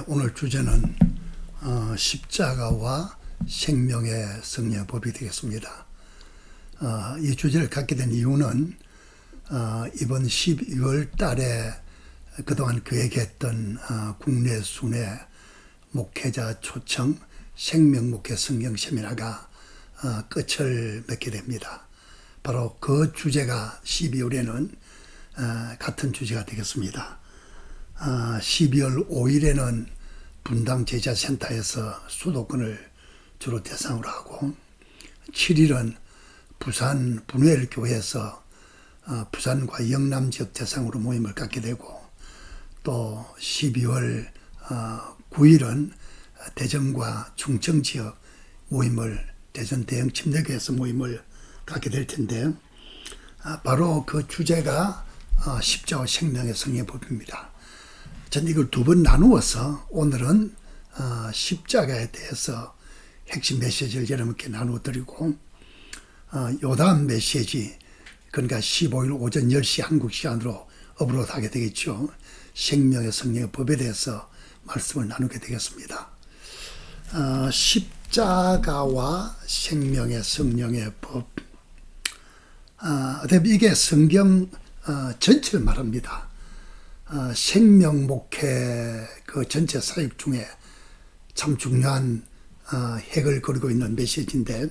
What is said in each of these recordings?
오늘 주제는 십자가와 생명의 성령법이 되겠습니다. 이 주제를 갖게 된 이유는 이번 12월 달에 그동안 계획했던 국내 순회 목회자 초청 생명목회 성경 세미나가 끝을 맺게 됩니다. 바로 그 주제가 12월에는 같은 주제가 되겠습니다. 12월 5일에는 분당 제자센터에서 수도권을 주로 대상으로 하고 7일은 부산 분회일 교회에서 부산과 영남 지역 대상으로 모임을 갖게 되고 또 12월 9일은 대전과 충청 지역 모임을 대전 대형 침례교회에서 모임을 갖게 될 텐데 바로 그 주제가 십자와 생명의 성령의 법입니다. 저는 이걸 두 번 나누어서 오늘은 십자가에 대해서 핵심 메시지를 여러분께 나누어드리고 요 다음 메시지 그러니까 15일 오전 10시 한국 시간으로 업로드 하게 되겠죠. 생명의 성령의 법에 대해서 말씀을 나누게 되겠습니다. 십자가와 생명의 성령의 법. 이게 성경 전체를 말합니다. 생명 목회 그 전체 사역 중에 참 중요한 핵을 그리고 있는 메시지인데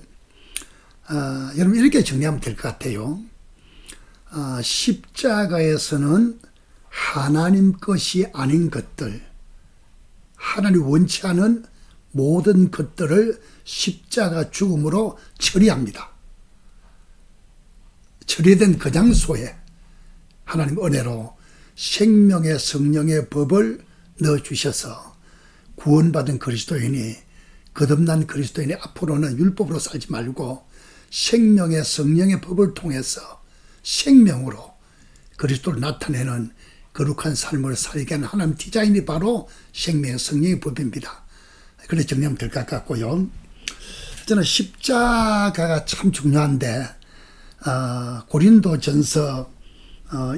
여러분 이렇게 정리하면 될 것 같아요. 십자가에서는 하나님 것이 아닌 것들, 하나님 원치 않은 모든 것들을 십자가 죽음으로 처리합니다. 처리된 그 장소에 하나님 은혜로 생명의 성령의 법을 넣어주셔서 구원받은 그리스도인이 거듭난 그리스도인이 앞으로는 율법으로 살지 말고 생명의 성령의 법을 통해서 생명으로 그리스도를 나타내는 거룩한 삶을 살게 하는 하나님 디자인이 바로 생명의 성령의 법입니다. 그래 정리하면 될 것 같고요. 저는 십자가가 참 중요한데 고린도전서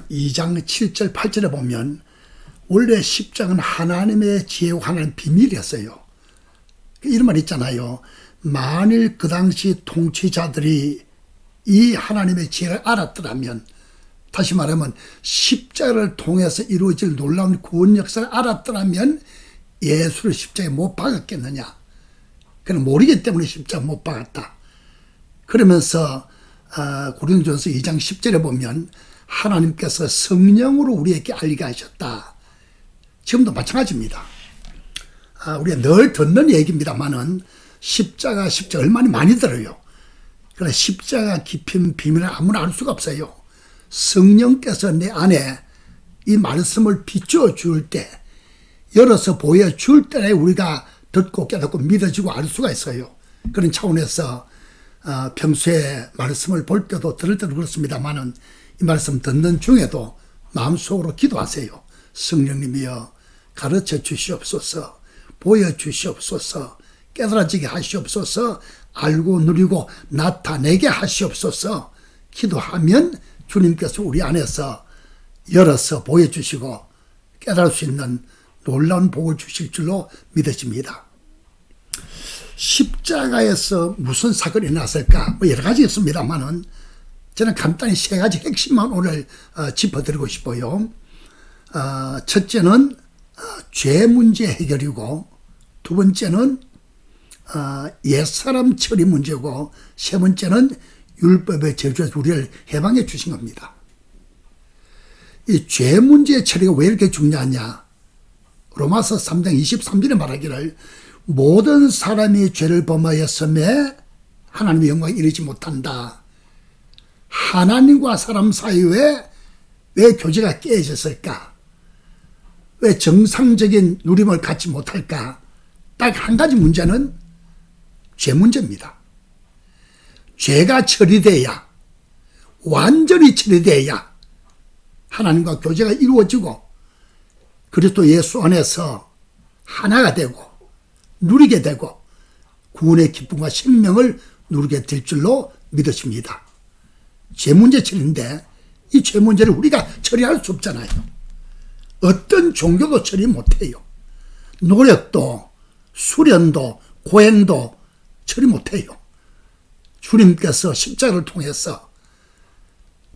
2장 7절 8절에 보면 원래 십자가는 하나님의 지혜와 하나님의 비밀이었어요. 이런 말 있잖아요. 만일 그 당시 통치자들이 이 하나님의 지혜를 알았더라면, 다시 말하면 십자가를 통해서 이루어질 놀라운 구원 역사를 알았더라면 예수를 십자가에 못 박았겠느냐. 그는 모르기 때문에 십자가 못 박았다. 그러면서 고린도전서 2장 10절에 보면 하나님께서 성령으로 우리에게 알게 하셨다. 지금도 마찬가지입니다. 우리가 늘 듣는 얘기입니다만은 십자가 얼마나 많이 들어요. 그러나 십자가 깊은 비밀을 아무나 알 수가 없어요. 성령께서 내 안에 이 말씀을 비추어 줄 때, 열어서 보여줄 때 우리가 듣고 깨닫고 믿어지고 알 수가 있어요. 그런 차원에서 평소에 말씀을 볼 때도 들을 때도 그렇습니다만은 이 말씀 듣는 중에도 마음속으로 기도하세요. 성령님이여 가르쳐 주시옵소서, 보여주시옵소서, 깨달아지게 하시옵소서, 알고 누리고 나타내게 하시옵소서. 기도하면 주님께서 우리 안에서 열어서 보여주시고 깨달을 수 있는 놀라운 복을 주실 줄로 믿어집니다. 십자가에서 무슨 사건이 났을까? 여러 가지 있습니다만은 저는 간단히 세 가지 핵심만 오늘 짚어드리고 싶어요. 첫째는 죄 문제 해결이고, 두 번째는 옛사람 처리 문제고, 세 번째는 율법의 저주에서 우리를 해방해 주신 겁니다. 이 죄 문제 처리가 왜 이렇게 중요하냐? 로마서 3장 23절에 말하기를 모든 사람이 죄를 범하였음에 하나님의 영광에 이르지 못한다. 하나님과 사람 사이에 왜 교제가 깨졌을까? 왜 정상적인 누림을 갖지 못할까? 딱 한 가지 문제는 죄 문제입니다. 죄가 처리돼야, 완전히 처리돼야 하나님과 교제가 이루어지고 그리스도 예수 안에서 하나가 되고 누리게 되고 구원의 기쁨과 생명을 누리게 될 줄로 믿어집니다. 죄 문제 처리인데 이 죄 문제를 우리가 처리할 수 없잖아요. 어떤 종교도 처리 못해요. 노력도 수련도 고행도 처리 못해요. 주님께서 십자가를 통해서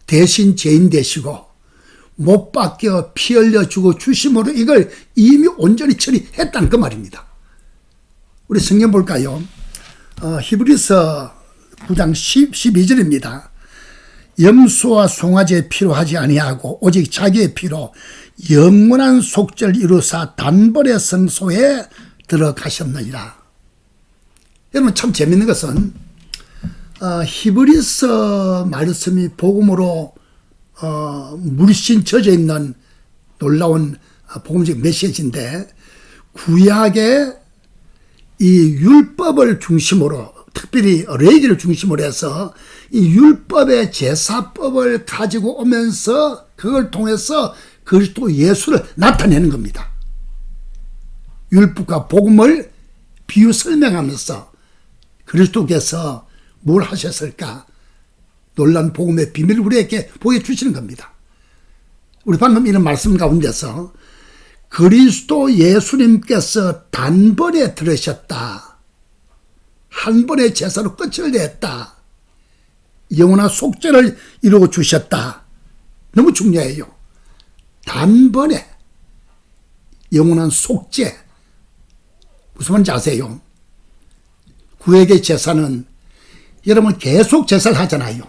대신 죄인 되시고 못 박혀 피 흘려 주고 주심으로 이걸 이미 온전히 처리했다는 그 말입니다. 우리 성경 볼까요? 히브리서 9장 12절입니다. 염소와 송아지의 피로 하지 아니하고 오직 자기의 피로 영원한 속죄를 이루사 단번에 성소에 들어가셨느니라. 여러분 참 재밌는 것은 히브리서 말씀이 복음으로 물씬 젖어 있는 놀라운 복음적 메시지인데, 구약의 이 율법을 중심으로, 특별히 레위기를 중심으로 해서 이 율법의 제사법을 가지고 오면서 그걸 통해서 그리스도 예수를 나타내는 겁니다. 율법과 복음을 비유 설명하면서 그리스도께서 뭘 하셨을까? 놀란 복음의 비밀을 우리에게 보여주시는 겁니다. 우리 방금 이런 말씀 가운데서 그리스도 예수님께서 단번에 들으셨다. 한 번의 제사로 끝을 냈다. 영원한 속죄를 이루어 주셨다. 너무 중요해요. 단번에 영원한 속죄. 무슨 말인지 아세요? 구약의 제사는 여러분 계속 제사를 하잖아요.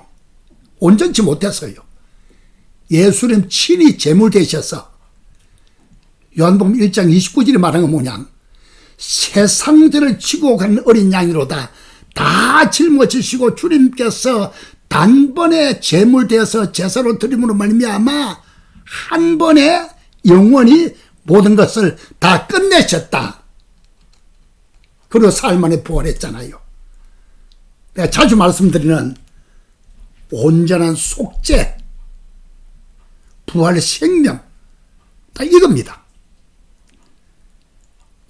온전치 못해서요. 예수님 친히 제물 되셔서 요한복음 1장 29절에 말한 건 뭐냐? 세상들을 치고 가는 어린 양이로다. 다 짊어지시고 주님께서 단번에 제물되어서 제사로 드림으로 말미암아 한 번에 영원히 모든 것을 다 끝내셨다. 그리고 사흘 만에 부활했잖아요. 내가 자주 말씀드리는 온전한 속죄, 부활의 생명, 다 이겁니다.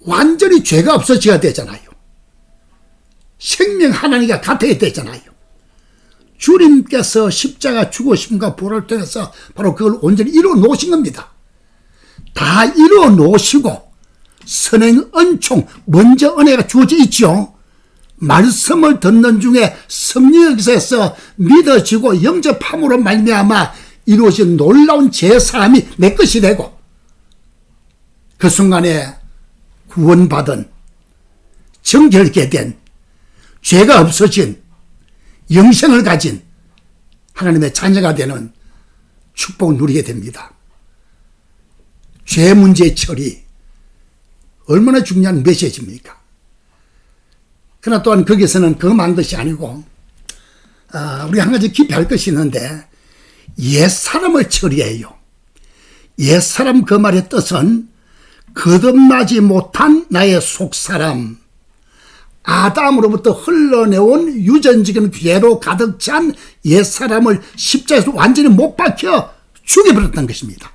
완전히 죄가 없어져야 되잖아요. 생명 하나님과 같아야 되잖아요. 주님께서 십자가 죽으심과 부활을 통해서 바로 그걸 온전히 이루어 놓으신 겁니다. 다 이루어 놓으시고 선행 은총, 먼저 은혜가 주어져 있죠. 말씀을 듣는 중에 성령께서 믿어지고 영접함으로 말미암아 이루어진 놀라운 제사함이 내 것이 되고, 그 순간에 구원받은, 정결케 된, 죄가 없어진, 영생을 가진 하나님의 자녀가 되는 축복을 누리게 됩니다. 죄 문제 처리, 얼마나 중요한 메시지입니까? 그러나 또한 거기서는 그만 것이 아니고 우리 한 가지 깊이 할 것이 있는데, 옛사람을 처리해요. 옛사람 그 말의 뜻은 거듭나지 못한 나의 속사람, 아담으로부터 흘러내온 유전적인 죄로 가득 찬 옛사람을 십자가에서 완전히 못 박혀 죽여버렸다는 것입니다.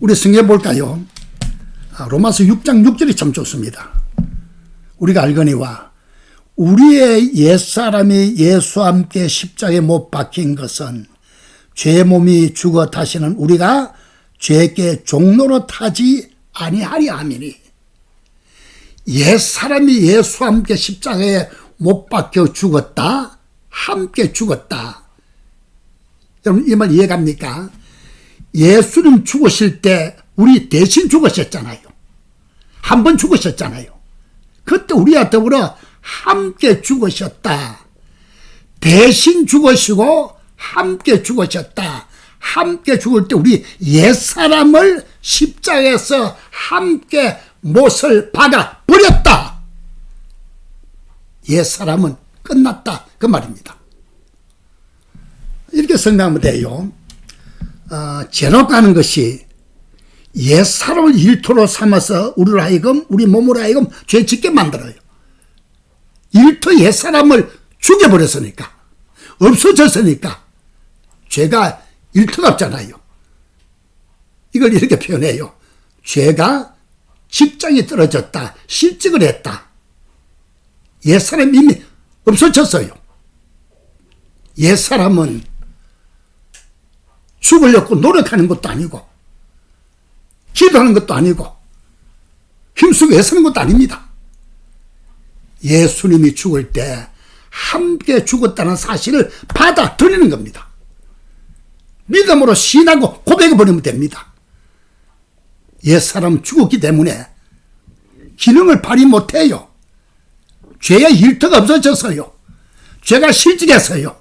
우리 성경 볼까요? 로마서 6장 6절이 참 좋습니다. 우리가 알거니와 우리의 옛사람이 예수와 함께 십자가에 못 박힌 것은 죄 몸이 죽어 다시는 우리가 죄께 종노릇하지 아니하리 함이니, 옛사람이 예수와 함께 십자가에 못 박혀 죽었다, 함께 죽었다. 여러분 이 말 이해갑니까? 예수님 죽으실 때 우리 대신 죽으셨잖아요. 한 번 죽으셨잖아요. 그때 우리와 더불어 함께 죽으셨다. 대신 죽으시고 함께 죽으셨다. 함께 죽을 때 우리 옛사람을 십자가에서 함께 못을 박아 버렸다. 옛사람은 끝났다. 그 말입니다. 이렇게 생각하면 돼요. 죄놓고 하는 것이 옛사람을 일토로 삼아서 우리로 하여금, 우리 몸으로 하여금 죄 짓게 만들어요. 일토 옛사람을 죽여버렸으니까, 없어졌으니까 죄가 일토가 없잖아요. 이걸 이렇게 표현해요. 죄가 직장이 떨어졌다, 실직을 했다. 옛사람이 이미 없어졌어요. 옛사람은 죽으려고 노력하는 것도 아니고, 기도하는 것도 아니고, 힘쓰고 애쓰는 것도 아닙니다. 예수님이 죽을 때 함께 죽었다는 사실을 받아들이는 겁니다. 믿음으로 신하고 고백해버리면 됩니다. 옛사람 죽었기 때문에 기능을 발휘 못해요. 죄의 일터가 없어졌어요. 죄가 실직해서요.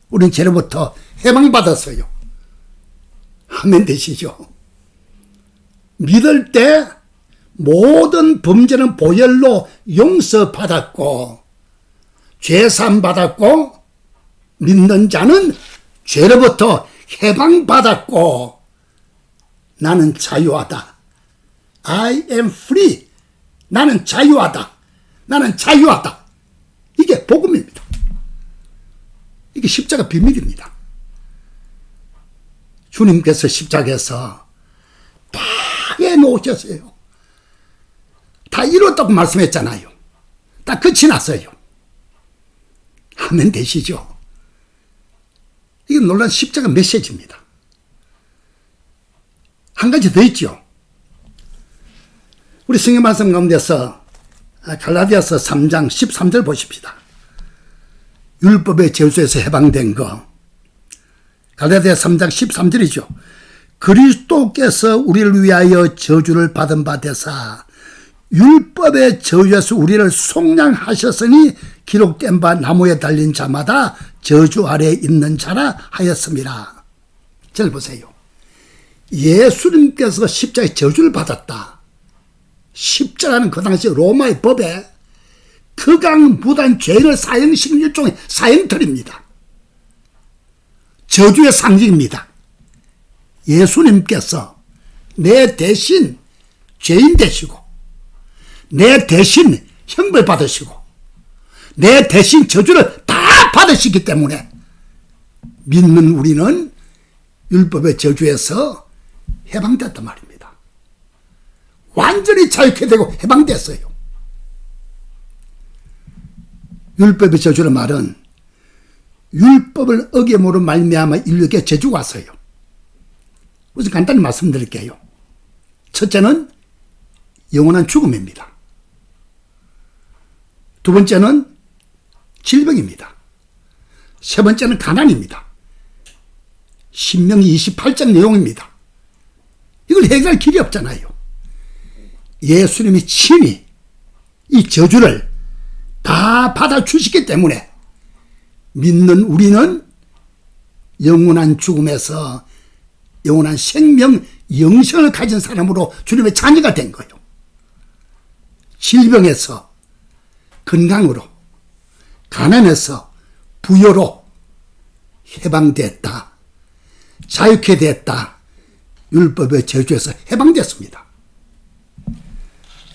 우린 죄로부터 해방받았어요. 아멘 되시죠? 믿을 때 모든 범죄는 보혈로 용서받았고 죄사함 받았고 믿는 자는 죄로부터 해방받았고 나는 자유하다. I am free. 나는 자유하다. 나는 자유하다. 이게 복음입니다. 이게 십자가 비밀입니다. 주님께서 십자가에서 다 해놓으셨어요. 다 이뤘다고 말씀했잖아요. 다 끝이 났어요. 아멘 되시죠? 이게 놀라운 십자가 메시지입니다. 한 가지 더 있죠. 우리 성경 말씀 가운데서 갈라디아서 3장 13절 보십시다. 율법의 저주에서 해방된 거. 갈라디아 3장 13절이죠. 그리스도께서 우리를 위하여 저주를 받은 바 되사 율법의 저주에서 우리를 속량하셨으니 기록된 바 나무에 달린 자마다 저주 아래에 있는 자라 하였습니다. 잘 보세요. 예수님께서 십자가에 저주를 받았다. 십자가는 그 당시 로마의 법에 극악무단 죄를 사형시키는 일종의 사형틀입니다. 저주의 상징입니다. 예수님께서 내 대신 죄인 되시고 내 대신 형벌 받으시고 내 대신 저주를 다 받으시기 때문에 믿는 우리는 율법의 저주에서 해방됐단 말입니다. 완전히 자유케 되고 해방됐어요. 율법의 저주의 말은 율법을 어김으로 말미암아 인류에게 저주가 왔어요. 우선 간단히 말씀드릴게요. 첫째는 영원한 죽음입니다. 두 번째는 질병입니다. 세 번째는 가난입니다. 신명기 28장 내용입니다. 이걸 해결할 길이 없잖아요. 예수님이 친히 이 저주를 다 받아주시기 때문에 믿는 우리는 영원한 죽음에서 영원한 생명, 영생을 가진 사람으로 주님의 자녀가 된 거예요. 질병에서 건강으로, 가난에서 부여로 해방됐다. 자유케 됐다. 율법의 저주에서 해방됐습니다.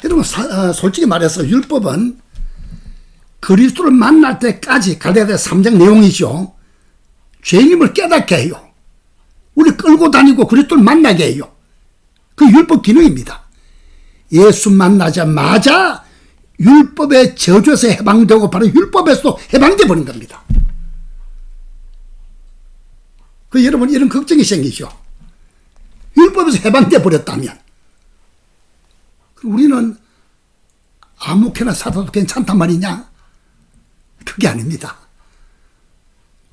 여러분 솔직히 말해서 율법은 그리스도를 만날 때까지 갈라디아 3장 내용이죠. 죄인임을 깨닫게 해요. 우리 끌고 다니고 그리스도를 만나게 해요. 그 율법 기능입니다. 예수 만나자마자 율법의 저주에서 해방되고 바로 율법에서도 해방돼 버린 겁니다. 그 여러분 이런 걱정이 생기죠. 율법에서 해방돼 버렸다면 우리는 아무렇게나 살아도 괜찮단 말이냐? 그게 아닙니다.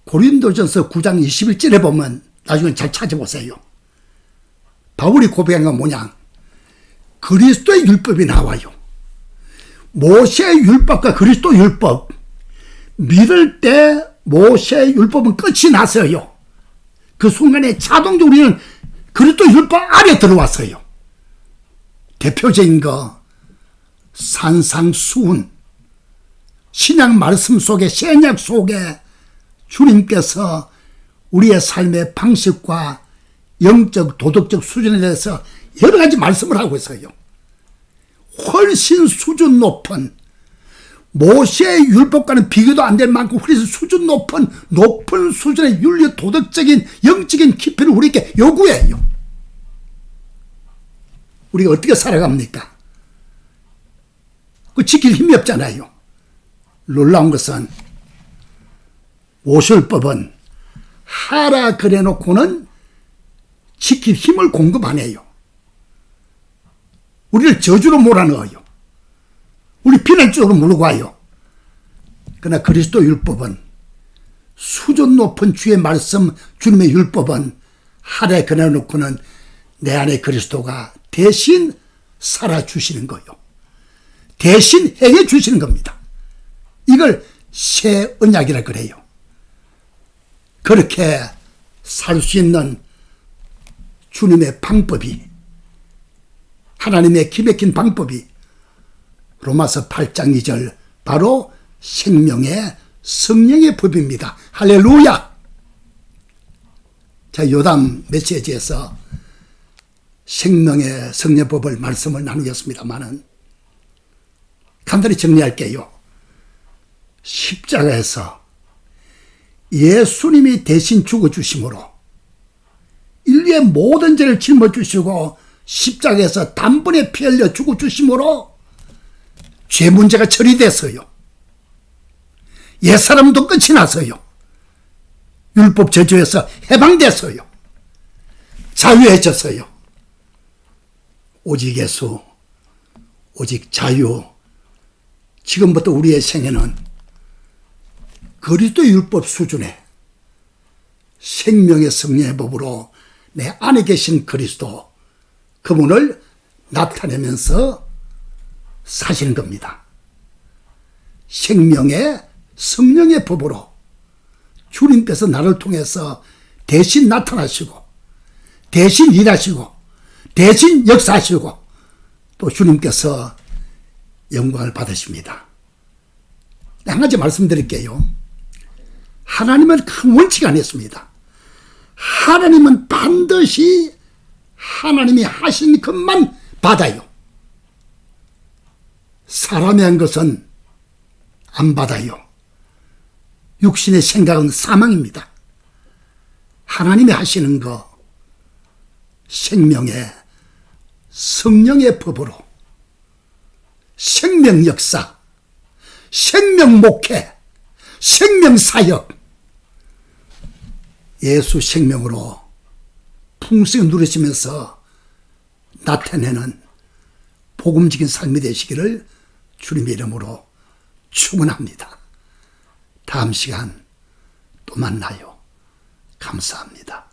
고린도전서 9장 21절에 보면 나중에 잘 찾아보세요. 바울이 고백한 건 뭐냐? 그리스도의 율법이 나와요. 모세의 율법과 그리스도 율법. 믿을 때 모세의 율법은 끝이 났어요. 그 순간에 자동적으로 우리는 그리스도 율법 아래 들어왔어요. 대표적인 거 산상수훈. 신약 말씀 속에 신약 속에 주님께서 우리의 삶의 방식과 영적 도덕적 수준에 대해서 여러 가지 말씀을 하고 있어요. 훨씬 수준 높은 모세의 율법과는 비교도 안 될 만큼 훨씬 수준 높은 수준의 윤리 도덕적인 영적인 깊이를 우리에게 요구해요. 우리가 어떻게 살아갑니까? 그 지킬 힘이 없잖아요. 놀라운 것은 모세율법은 하라 그래놓고는 지킬 힘을 공급 안 해요. 우리를 저주로 몰아넣어요. 우리 비난적으로 몰고 와요. 그러나 그리스도 율법은, 수준 높은 주의 말씀, 주님의 율법은 하루에 그려놓고는 내 안에 그리스도가 대신 살아주시는 거요. 대신 행해 주시는 겁니다. 이걸 새 언약이라 그래요. 그렇게 살 수 있는 주님의 방법이, 하나님의 기맥힌 방법이 로마서 8장 2절 바로 생명의 성령의 법입니다. 할렐루야. 자, 요담 메시지에서 생명의 성령법을 말씀을 나누겠습니다만은 간단히 정리할게요. 십자가에서 예수님이 대신 죽어주심으로 인류의 모든 죄를 짊어주시고 십자가에서 단번에 피 흘려 죽어주심으로 죄 문제가 처리됐어요. 옛사람도 끝이 났어요. 율법 저주에서 해방됐어요. 자유해졌어요. 오직 예수, 오직 자유. 지금부터 우리의 생애는 그리스도 율법 수준의 생명의 성령의 법으로 내 안에 계신 그리스도, 그분을 나타내면서 사시는 겁니다. 생명의 성령의 법으로 주님께서 나를 통해서 대신 나타나시고, 대신 일하시고, 대신 역사하시고, 또 주님께서 영광을 받으십니다. 한 가지 말씀드릴게요. 하나님은 큰 원칙 안에 있습니다. 하나님은 반드시 하나님이 하신 것만 받아요. 사람이 한 것은 안 받아요. 육신의 생각은 사망입니다. 하나님이 하시는 거, 생명의 성령의 법으로 생명 역사, 생명 목회, 생명 사역, 예수 생명으로 풍성히 누리시면서 나타내는 복음적인 삶이 되시기를 주님의 이름으로 축원합니다. 다음 시간 또 만나요. 감사합니다.